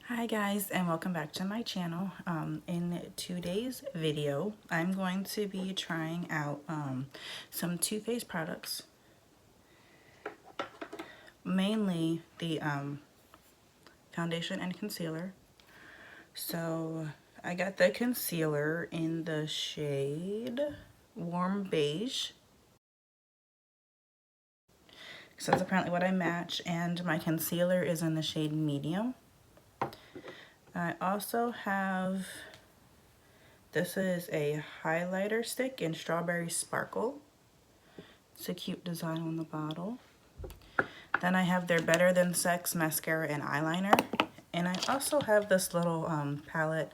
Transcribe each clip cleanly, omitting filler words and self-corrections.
Hi guys, and welcome back to my channel. In today's video I'm going to be trying out some Too Faced products, mainly the foundation and concealer. So I got the concealer in the shade Warm Beige, so that's apparently what I match, and my concealer is in the shade Medium. I also have, this is a highlighter stick in Strawberry Sparkle. It's a cute design on the bottle. Then I have their Better Than Sex mascara and eyeliner. And I also have this little palette.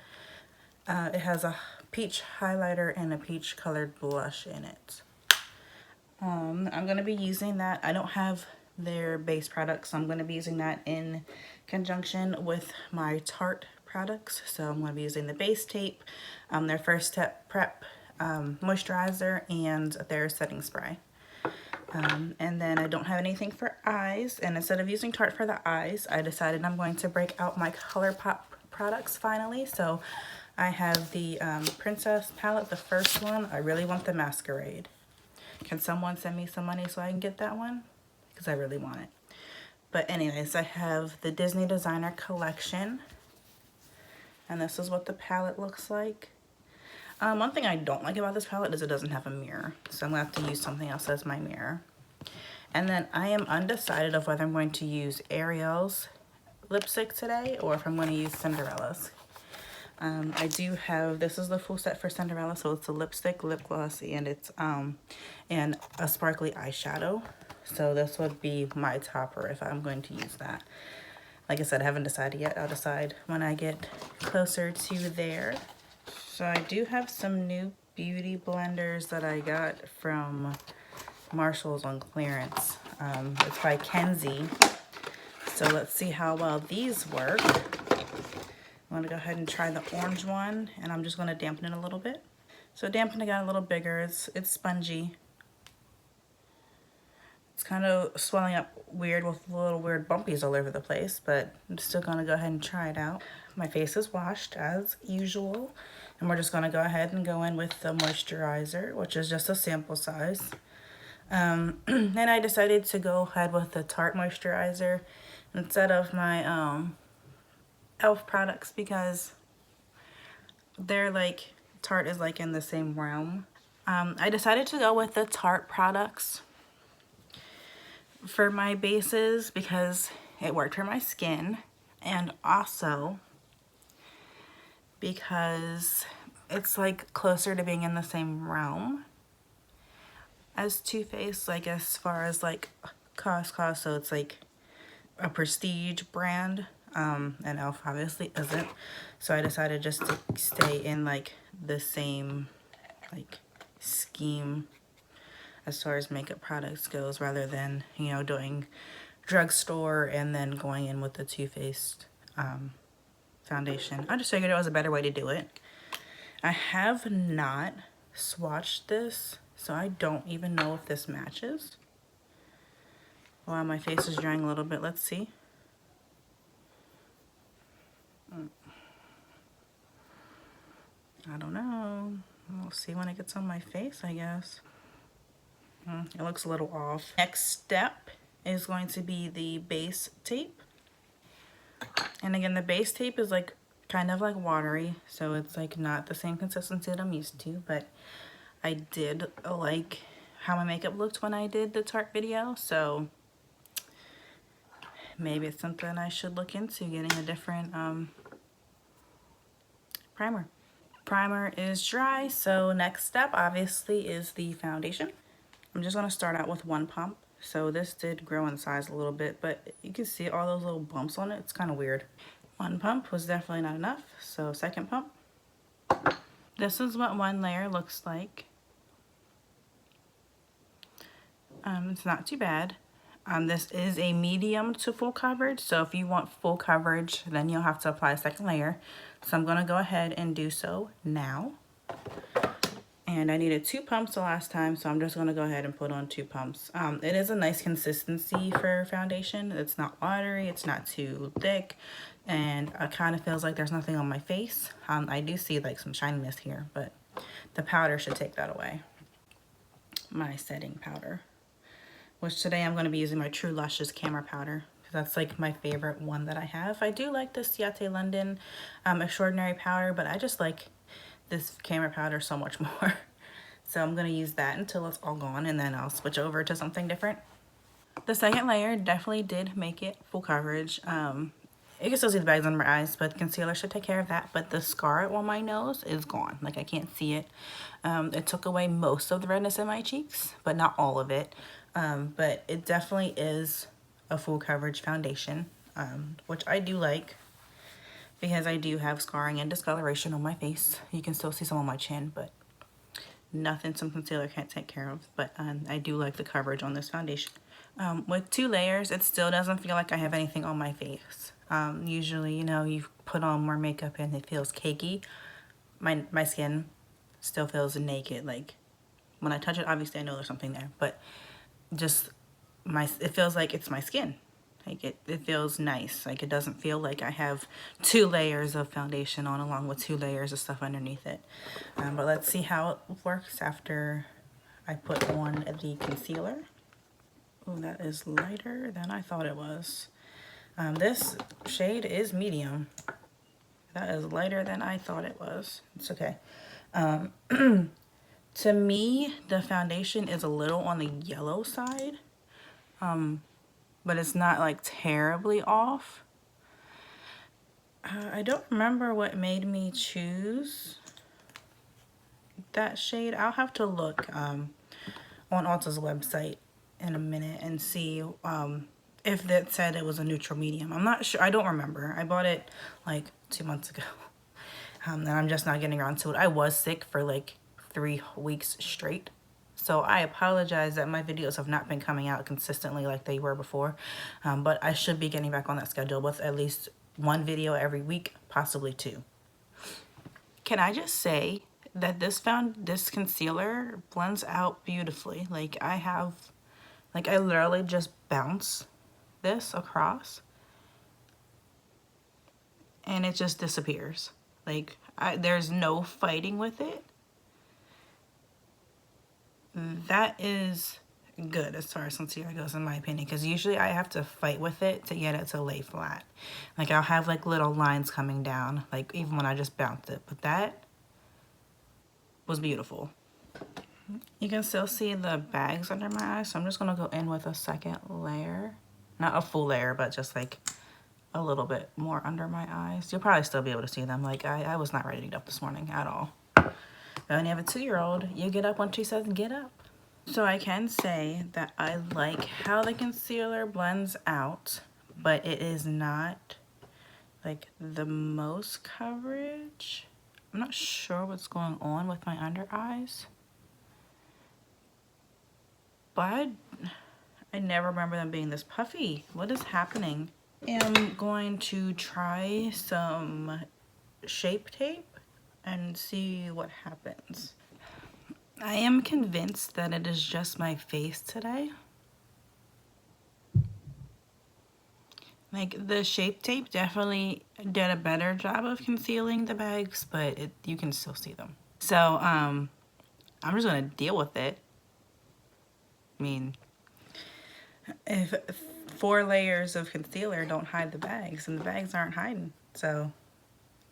It has a peach highlighter and a peach colored blush in it. I'm going to be using that. I don't have their base products, so I'm going to be using that in conjunction with my Tarte products. So I'm going to be using the base tape, their First Step Prep moisturizer, and their setting spray. And then I don't have anything for eyes, and instead of using Tarte for the eyes, I decided I'm going to break out my ColourPop products finally. So I have the Princess palette, the first one. I really want the Masquerade. Can someone send me some money so I can get that one? Because I really want it. But anyways, I have the Disney Designer Collection, and this is what the palette looks like. One thing I don't like about this palette is it doesn't have a mirror, so I'm going to have to use something else as my mirror. And then I am undecided of whether I'm going to use Ariel's lipstick today or if I'm going to use Cinderella's. I do have, this is the full set for Cinderella, so it's a lipstick, lip gloss, and it's and a sparkly eyeshadow. So this would be my topper if I'm going to use that. Like I said, I haven't decided yet. I'll decide when I get closer to there. So I do have some new beauty blenders that I got from Marshall's on clearance. It's by Kenzie. So let's see how well these work. I'm going to go ahead and try the orange one, and I'm just going to dampen it a little bit. So dampening it a little bigger. It's spongy. It's kind of swelling up weird with little weird bumpies all over the place, but I'm still going to go ahead and try it out. My face is washed as usual, and we're just going to go ahead and go in with the moisturizer, which is just a sample size. And I decided to go ahead with the Tarte moisturizer instead of my e.l.f. products because they're like, Tarte is like in the same realm. I decided to go with the Tarte products for my bases because it worked for my skin, and also because it's like closer to being in the same realm as Too Faced, like as far as like cost, so it's like a prestige brand, and e.l.f. obviously isn't, so I decided just to stay in like the same like scheme as far as makeup products goes, rather than, you know, doing drugstore and then going in with the Too Faced foundation. I just figured it was a better way to do it. I have not swatched this, so I don't even know if this matches. Wow, my face is drying a little bit. Let's see. I don't know. We'll see when it gets on my face, I guess. It looks a little off. Next step is going to be the base tape. And again, the base tape is like kind of like watery, so it's like not the same consistency that I'm used to, but I did like how my makeup looked when I did the Tarte video, so maybe it's something I should look into, getting a different primer. Primer is dry, so next step obviously is the foundation. I'm just going to start out with one pump. So this did grow in size a little bit, but you can see all those little bumps on it. It's kind of weird. One pump was definitely not enough, so second pump. This is what one layer looks like. It's not too bad. This is a medium to full coverage, so if you want full coverage, then you'll have to apply a second layer. So I'm going to go ahead and do so now. And I needed 2 pumps the last time, so I'm just going to go ahead and put on 2 pumps. It is a nice consistency for foundation. It's not watery, it's not too thick. and it kind of feels like there's nothing on my face. I do see like some shininess here, but the powder should take that away. My setting powder, which today I'm going to be using my True Luscious Camera Powder. That's like my favorite one that I have. I do like this Ciate London Extraordinary Powder, but I just like this camera powder so much more. So I'm going to use that until it's all gone, and then I'll switch over to something different. The second layer definitely did make it full coverage. You can still see the bags under my eyes, but concealer should take care of that. But the scar on my nose is gone. Like, I can't see it. It took away most of the redness in my cheeks, but not all of it. But it definitely is a full coverage foundation, which I do like because I do have scarring and discoloration on my face. You can still see some on my chin, but nothing some concealer can't take care of. But I do like the coverage on this foundation. With 2 layers, it still doesn't feel like I have anything on my face. Usually, you know, you put on more makeup and it feels cakey. My skin still feels naked. Like, when I touch it, obviously I know there's something there, but just it feels like it's my skin. Like, it feels nice. Like, it doesn't feel like I have 2 layers of foundation on along with 2 layers of stuff underneath it. But let's see how it works after I put on the concealer. Oh, that is lighter than I thought it was. This shade is medium. That is lighter than I thought it was. It's okay. To me, the foundation is a little on the yellow side. But it's not like terribly off. I don't remember what made me choose that shade. I'll have to look on Ulta's website in a minute and see if that said it was a neutral medium. I'm not sure. I don't remember. I bought it like 2 months ago. And I'm just not getting around to it. I was sick for like 3 weeks straight. So I apologize that my videos have not been coming out consistently like they were before. But I should be getting back on that schedule with at least 1 video every week, possibly 2. Can I just say that this concealer blends out beautifully. Like, I literally just bounce this across and it just disappears. Like, there's no fighting with it. That is good as far as concealer goes, in my opinion, because usually I have to fight with it to get it to lay flat. Like, I'll have like little lines coming down, like even when I just bounced it, but that was beautiful. You can still see the bags under my eyes, so I'm just gonna go in with a second layer. Not a full layer, but just like a little bit more under my eyes. You'll probably still be able to see them. Like, I was not ready to get up this morning at all. But when you have a 2-year-old, you get up when she says get up. So I can say that I like how the concealer blends out, but it is not like the most coverage. I'm not sure what's going on with my under eyes, but I never remember them being this puffy. What is happening? I'm going to try some Shape Tape and see what happens. I am convinced that it is just my face today. Like, the Shape Tape definitely did a better job of concealing the bags, but you can still see them. So, I'm just gonna deal with it. I mean, if 4 layers of concealer don't hide the bags, and the bags aren't hiding, so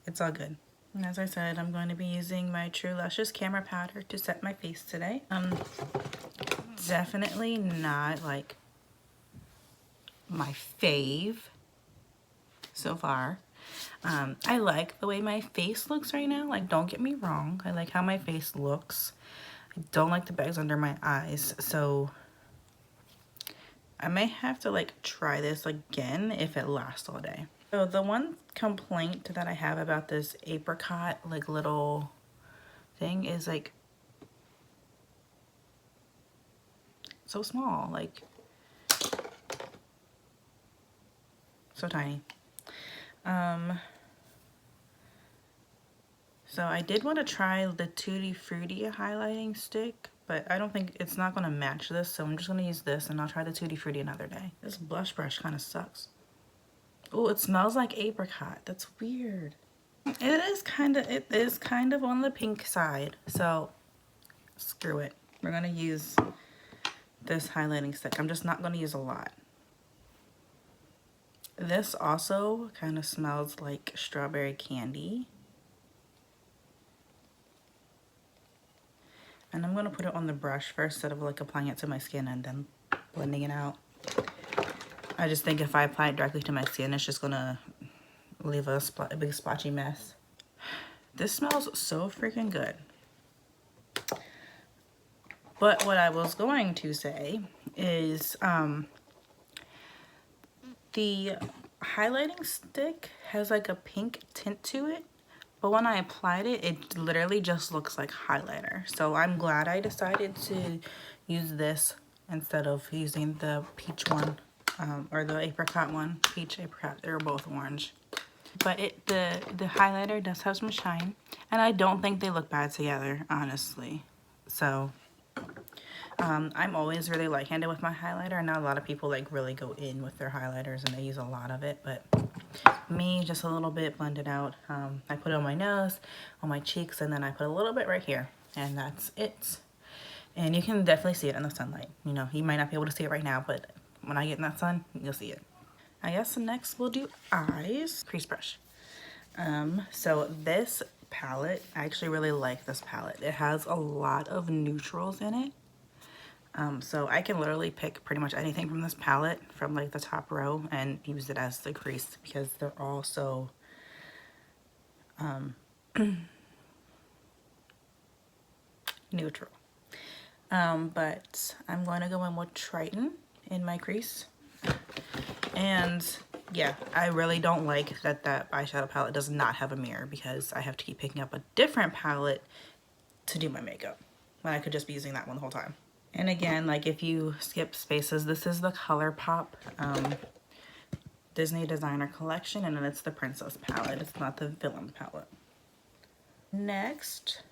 it's all good. And as I said, I'm going to be using my True Luscious Camera Powder to set my face today. Definitely not like my fave so far. I like the way my face looks right now. Like, don't get me wrong. I like how my face looks. I don't like the bags under my eyes, so I may have to like try this again if it lasts all day. So the one complaint that I have about this apricot like little thing is like so small, like so tiny. So I did want to try the Tutti Frutti highlighting stick, but I don't think it's not going to match this, so I'm just going to use this, and I'll try the Tutti Frutti another day. This blush brush kind of sucks. Oh, it smells like apricot. That's weird. It is kind of on the pink side. So screw it. We're gonna use this highlighting stick. I'm just not gonna use a lot. This also kind of smells like strawberry candy. And I'm gonna put it on the brush first instead of like applying it to my skin and then blending it out. I just think if I apply it directly to my skin, it's just gonna leave a big splotchy mess. This smells so freaking good. But what I was going to say is the highlighting stick has like a pink tint to it, but when I applied it, it literally just looks like highlighter. So I'm glad I decided to use this instead of using the peach one or the apricot one. Peach, apricot, they're both orange. But the highlighter does have some shine, and I don't think they look bad together, honestly. So I'm always really light-handed with my highlighter. I know a lot of people like really go in with their highlighters and they use a lot of it, but me, just a little bit blended out. I put it on my nose, on my cheeks, and then I put a little bit right here, and that's it. And you can definitely see it in the sunlight. You know, you might not be able to see it right now, but when I get in that sun, you'll see it. I guess next we'll do eyes. Crease brush. So this palette, I actually really like this palette. It has a lot of neutrals in it. So I can literally pick pretty much anything from this palette from like the top row and use it as the crease because they're all so neutral. But I'm going to go in with Triton in my crease. And yeah, I really don't like that that eyeshadow palette does not have a mirror because I have to keep picking up a different palette to do my makeup when I could just be using that one the whole time. And again, like if you skip spaces, this is the ColourPop Disney Designer Collection, and then it's the Princess palette. It's not the Villain palette. Next,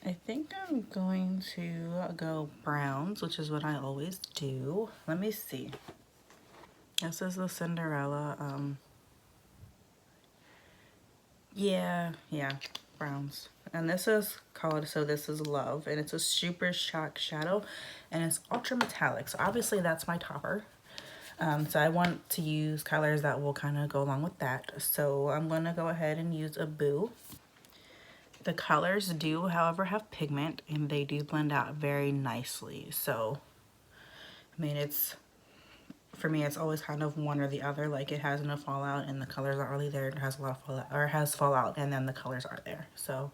I think I'm going to go browns, which is what I always do. Let me see. This is the Cinderella. Yeah, browns. And this is called So This Is Love, and it's a super shock shadow, and it's ultra metallic. So obviously that's my topper. So I want to use colors that will kind of go along with that. So I'm going to go ahead and use a Boo. The colors do, however, have pigment, and they do blend out very nicely. So, I mean, for me, it's always kind of one or the other. Like it has enough fallout and the colors aren't really there. It has a lot of fallout, or it has fallout and then the colors are there. So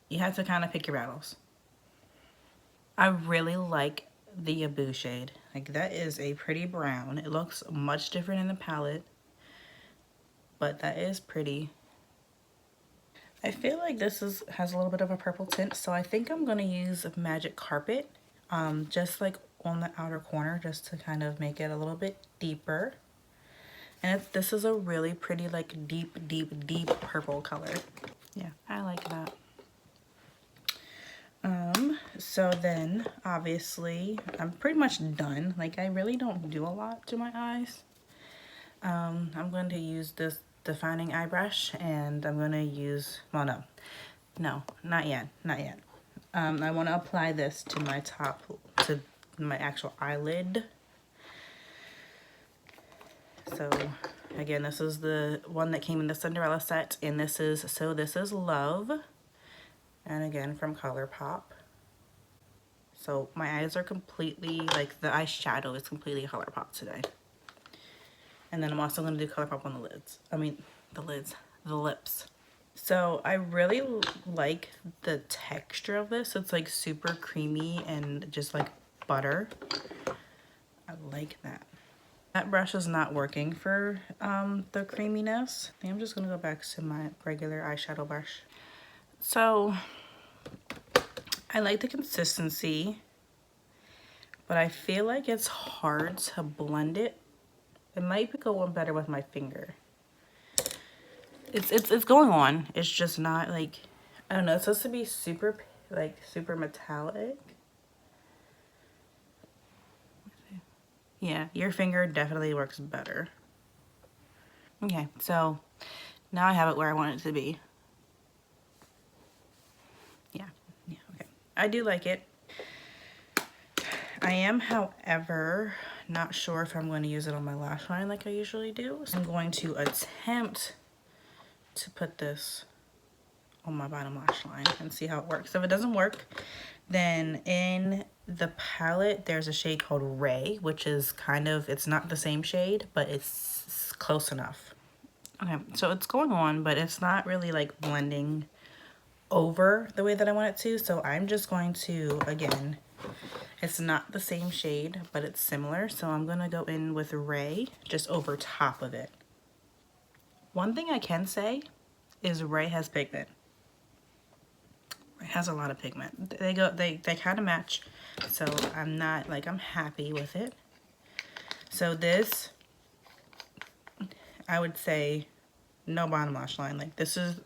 you have to kind of pick your battles. I really like the Abu shade. Like that is a pretty brown. It looks much different in the palette, but that is pretty. I feel like this has a little bit of a purple tint, so I think I'm gonna use Magic Carpet, just like on the outer corner, just to kind of make it a little bit deeper. And this is a really pretty, like deep purple color. Yeah, I like that. So then obviously I'm pretty much done. Like I really don't do a lot to my eyes. I'm going to use this defining eye brush, and I'm going to use, well, no, not yet. I want to apply this to my top, to my actual eyelid. So again, this is the one that came in the Cinderella set, and this is So This Is Love, and again from ColourPop. So my eyes are completely, like the eyeshadow is completely ColourPop today. And then I'm also going to do ColourPop on the lids. I mean, the lips. So I really like the texture of this. It's like super creamy and just like butter. I like that. That brush is not working for the creaminess. I think I'm just going to go back to my regular eyeshadow brush. So I like the consistency, but I feel like it's hard to blend it. It might be going better with my finger. It's going on. It's just not like, I don't know. It's supposed to be super metallic. Yeah, your finger definitely works better. Okay, so now I have it where I want it to be. Yeah, okay. I do like it. I am, however, not sure if I'm going to use it on my lash line like I usually do. So I'm going to attempt to put this on my bottom lash line and see how it works. If it doesn't work, then in the palette there's a shade called Ray, which is kind of, it's not the same shade, but it's close enough. Okay, so it's going on, but it's not really like blending over the way that I want it to. So I'm just going to, again, it's not the same shade, but it's similar. So I'm gonna go in with Ray just over top of it. One thing I can say is Ray has pigment. Ray has a lot of pigment. They kind of match. So I'm not like, I'm happy with it. So this, I would say no bottom lash line. Like this is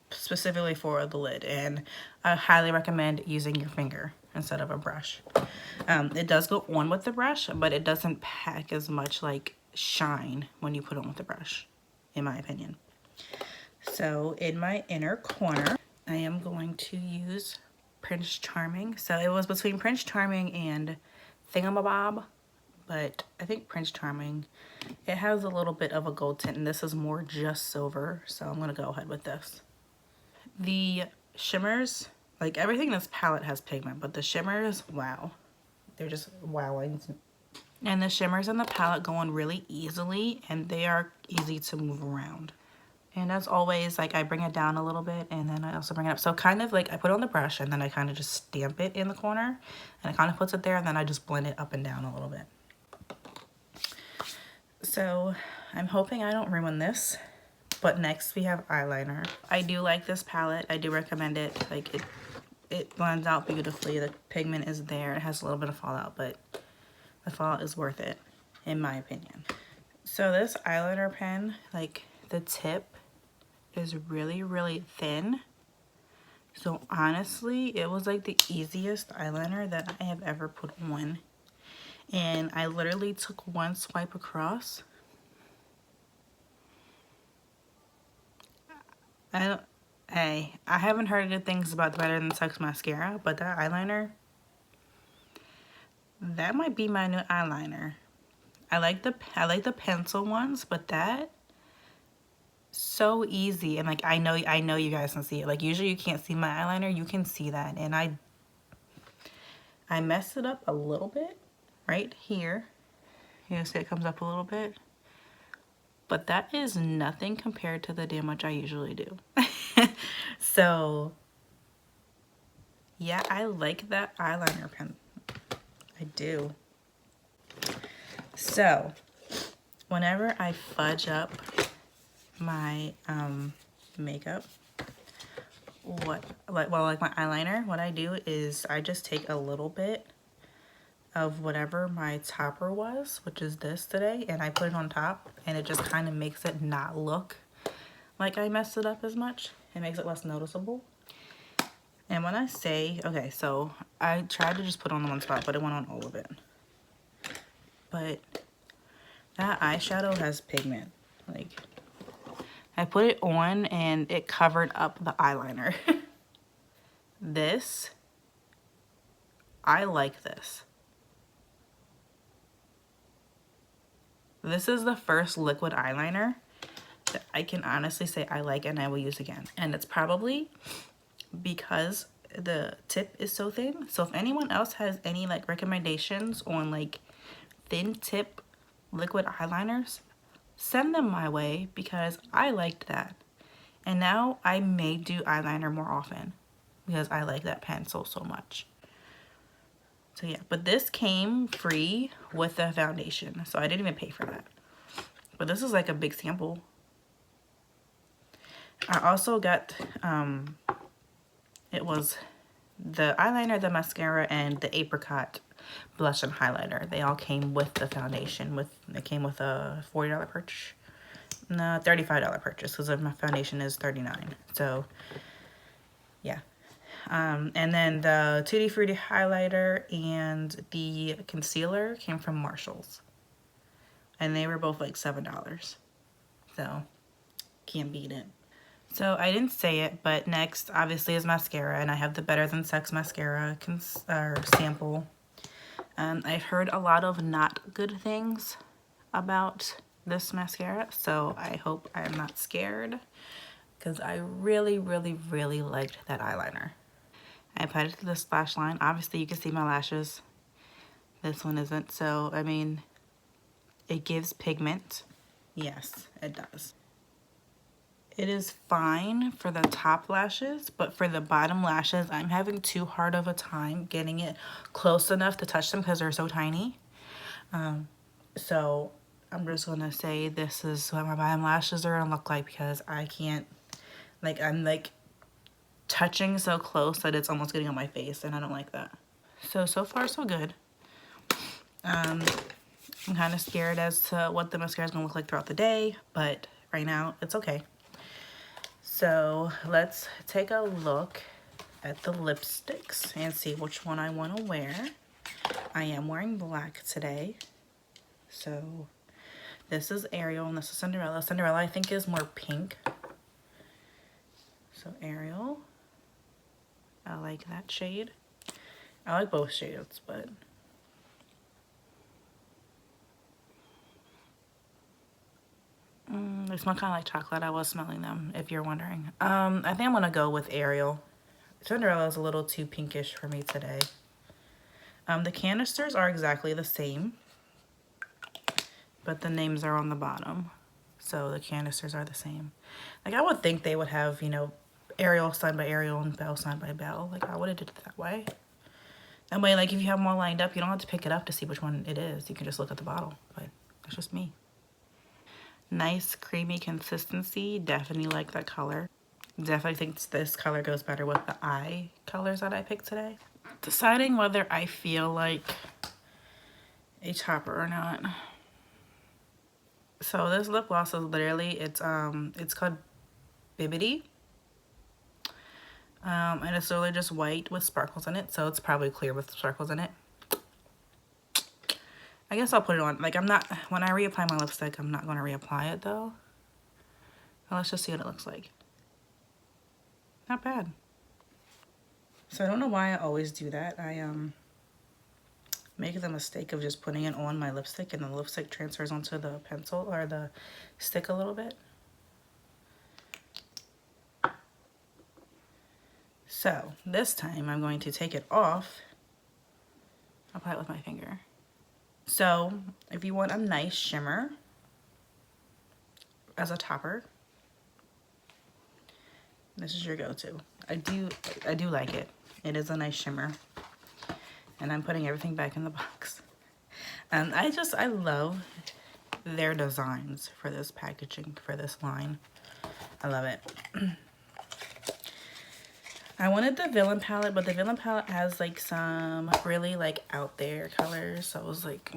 specifically for the lid, and I highly recommend using your finger instead of a brush. It does go on with the brush, but it doesn't pack as much like shine when you put it on with the brush, in my opinion. So in my inner corner, I am going to use Prince Charming. So it was between Prince Charming and Thingamabob, but I think Prince Charming, it has a little bit of a gold tint, and this is more just silver, so I'm gonna go ahead with this. The shimmers, like everything in this palette has pigment, but the shimmers, wow. They're just wowing. And the shimmers in the palette go on really easily, and they are easy to move around. And as always, like I bring it down a little bit, and then I also bring it up. So kind of like I put it on the brush, and then I kind of just stamp it in the corner, and it kind of puts it there, and then I just blend it up and down a little bit. So I'm hoping I don't ruin this. But next we have eyeliner. I do like this palette. I do recommend it. Like it blends out beautifully. The pigment is there. It has a little bit of fallout, but the fallout is worth it, in my opinion. So this eyeliner pen, like the tip is really, really thin. So honestly, it was like the easiest eyeliner that I have ever put on. And I literally took one swipe across. I haven't heard good things about the Better Than Sex mascara, but that eyeliner, that might be my new eyeliner. I like the pencil ones, but that, so easy. And like I know you guys can see it. Like usually you can't see my eyeliner, you can see that. And I messed it up a little bit right here. You see it comes up a little bit. But that is nothing compared to the damage I usually do. So, yeah, I like that eyeliner pen. I do. So, whenever I fudge up my makeup, like my eyeliner, what I do is I just take a little bit of whatever my topper was, which is this today, and I put it on top, and it just kind of makes it not look like I messed it up as much. It makes it less noticeable. And when I say, okay, so I tried to just put on one spot, but it went on all of it. But that eyeshadow has pigment. Like, I put it on and it covered up the eyeliner. This, I like this. This is the first liquid eyeliner that I can honestly say I like and I will use again. And it's probably because the tip is so thin. So if anyone else has any like recommendations on like thin tip liquid eyeliners, send them my way because I liked that. And now I may do eyeliner more often because I like that pen so much. So yeah, but this came free with the foundation, so I didn't even pay for that. But this is like a big sample. I also got, it was the eyeliner, the mascara, and the apricot blush and highlighter. They all came with the foundation. It came with a $40 purchase. No, $35 purchase because my foundation is $39. So yeah, And then the Tutti Frutti highlighter and the concealer came from Marshall's. And they were both like $7. So, can't beat it. So, I didn't say it, but next, obviously, is mascara. And I have the Better Than Sex mascara sample. I've heard a lot of not good things about this mascara. So, I hope I'm not scared. Because I really, really, really liked that eyeliner. I applied it to this lash line. Obviously, you can see my lashes. This one isn't. So, I mean, it gives pigment. Yes, it does. It is fine for the top lashes, but for the bottom lashes, I'm having too hard of a time getting it close enough to touch them because they're so tiny. So, I'm just going to say this is what my bottom lashes are going to look like because I can't, like, I'm like touching so close that it's almost getting on my face, and I don't like that. So far so good. I'm kind of scared as to what the mascara is going to look like throughout the day, but right now it's okay. So let's take a look at the lipsticks and see which one I want to wear. I am wearing black today. So this is Ariel and this is Cinderella. Cinderella I think is more pink. So Ariel, I like that shade. I like both shades, but they smell kind of like chocolate. I was smelling them, if you're wondering. I think I'm going to go with Ariel. Cinderella is a little too pinkish for me today. The canisters are exactly the same, but the names are on the bottom. So the canisters are the same. Like, I would think they would have, you know, Ariel signed by Ariel and Belle signed by Belle. Like, I would have did it that way. That way, like, if you have them all lined up, you don't have to pick it up to see which one it is. You can just look at the bottle, but that's just me. Nice creamy consistency. Definitely like that color. Definitely think this color goes better with the eye colors that I picked today. Deciding whether I feel like a topper or not. So this lip gloss is literally, it's called Bibbidi. And it's literally just white with sparkles in it, so it's probably clear with sparkles in it. I guess I'll put it on. Like, I'm not, when I reapply my lipstick, I'm not going to reapply it though. Now let's just see what it looks like. Not bad. So I don't know why I always do that. I make the mistake of just putting it on my lipstick and the lipstick transfers onto the pencil or the stick a little bit. So this time I'm going to take it off. I'll apply it with my finger. So if you want a nice shimmer as a topper, this is your go-to. I do like it. It is a nice shimmer. And I'm putting everything back in the box. And I love their designs for this packaging, for this line. I love it. I wanted the Villain palette, but the Villain palette has like some really like out there colors. So I was like,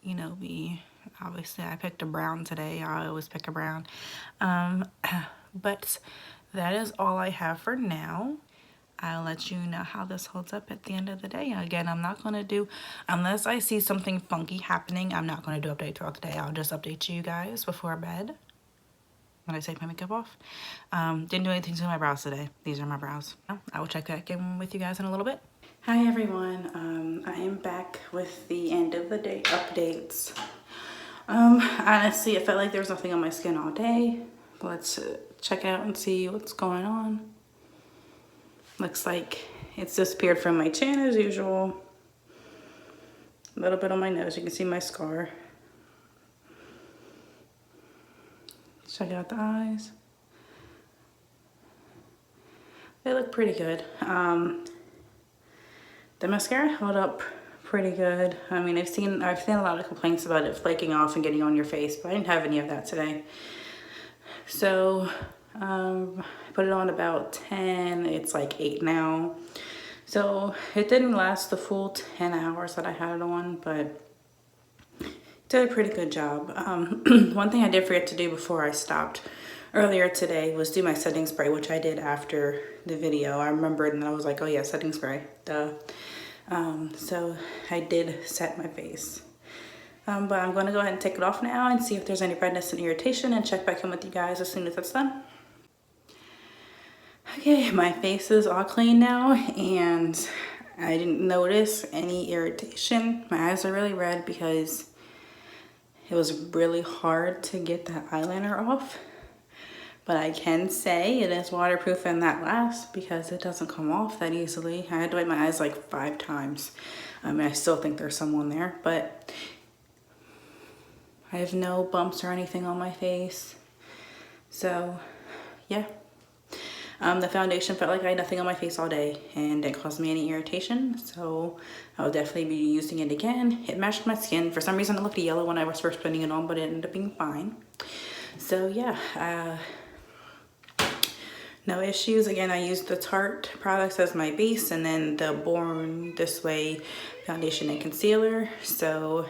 you know me. Obviously, I picked a brown today. I always pick a brown. But that is all I have for now. I'll let you know how this holds up at the end of the day. Again, I'm not going to do, unless I see something funky happening, I'm not going to do updates throughout the day. I'll just update you guys before bed when I take my makeup off. Didn't do anything to my brows today. These are my brows. I will check back in with you guys in a little bit. Hi everyone. I am back with the end of the day updates. Honestly, it felt like there was nothing on my skin all day. Let's check out and see what's going on. Looks like it's disappeared from my chin as usual. A little bit on my nose. You can see my scar. Check out the eyes. They look pretty good. The mascara held up pretty good. I mean, I've seen a lot of complaints about it flaking off and getting on your face, but I didn't have any of that today. So I put it on about 10. It's like 8 now. So it didn't last the full 10 hours that I had it on, but it did a pretty good job. One thing I did forget to do before I stopped earlier today was do my setting spray, which I did after the video. I remembered and I was like, oh yeah, setting spray, duh. So I did set my face. But I'm going to go ahead and take it off now and see if there's any redness and irritation and check back in with you guys as soon as it's done. Okay, my face is all clean now and I didn't notice any irritation. My eyes are really red because it was really hard to get that eyeliner off. But I can say it is waterproof and that lasts because it doesn't come off that easily. I had to wipe my eyes like 5 times. I still think there's someone there, but I have no bumps or anything on my face. So, yeah. The foundation felt like I had nothing on my face all day and didn't cause me any irritation. So, I'll definitely be using it again. It matched my skin. For some reason, it looked yellow when I was first putting it on, but it ended up being fine. So, yeah. No issues. Again, I used the Tarte products as my base and then the Born This Way foundation and concealer. So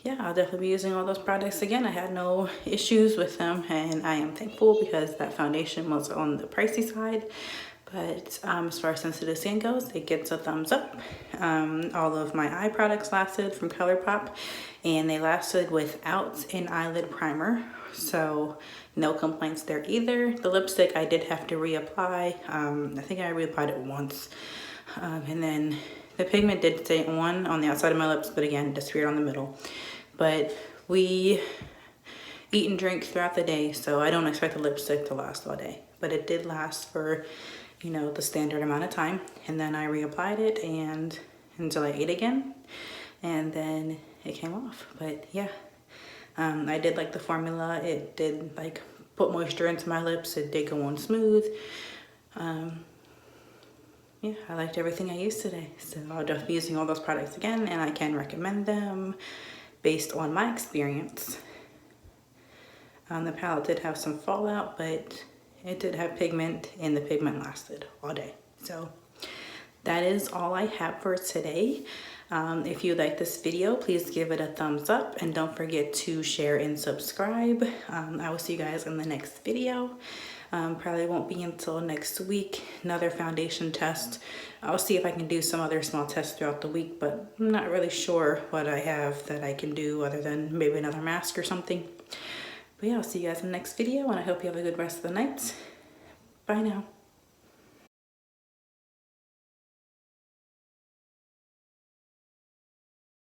yeah, I'll definitely be using all those products again. I had no issues with them and I am thankful because that foundation was on the pricey side. But as far as sensitive skin goes, it gets a thumbs up. All of my eye products lasted from ColourPop and they lasted without an eyelid primer. So no complaints there either. The lipstick I did have to reapply. I think I reapplied it once. And then the pigment did stay on the outside of my lips, but again, disappeared on the middle. But we eat and drink throughout the day, so I don't expect the lipstick to last all day. But it did last for, you know, the standard amount of time. And then I reapplied it and until I ate again. And then it came off. But yeah. I did like the formula. It did like put moisture into my lips. It did go on smooth. Yeah, I liked everything I used today. So I'll just be using all those products again and I can recommend them based on my experience. The palette did have some fallout, but it did have pigment and the pigment lasted all day. So that is all I have for today. If you like this video, please give it a thumbs up and don't forget to share and subscribe. I will see you guys in the next video. Probably won't be until next week. Another foundation test. I'll see if I can do some other small tests throughout the week, but I'm not really sure what I have that I can do other than maybe another mask or something. But yeah, I'll see you guys in the next video and I hope you have a good rest of the night. Bye now.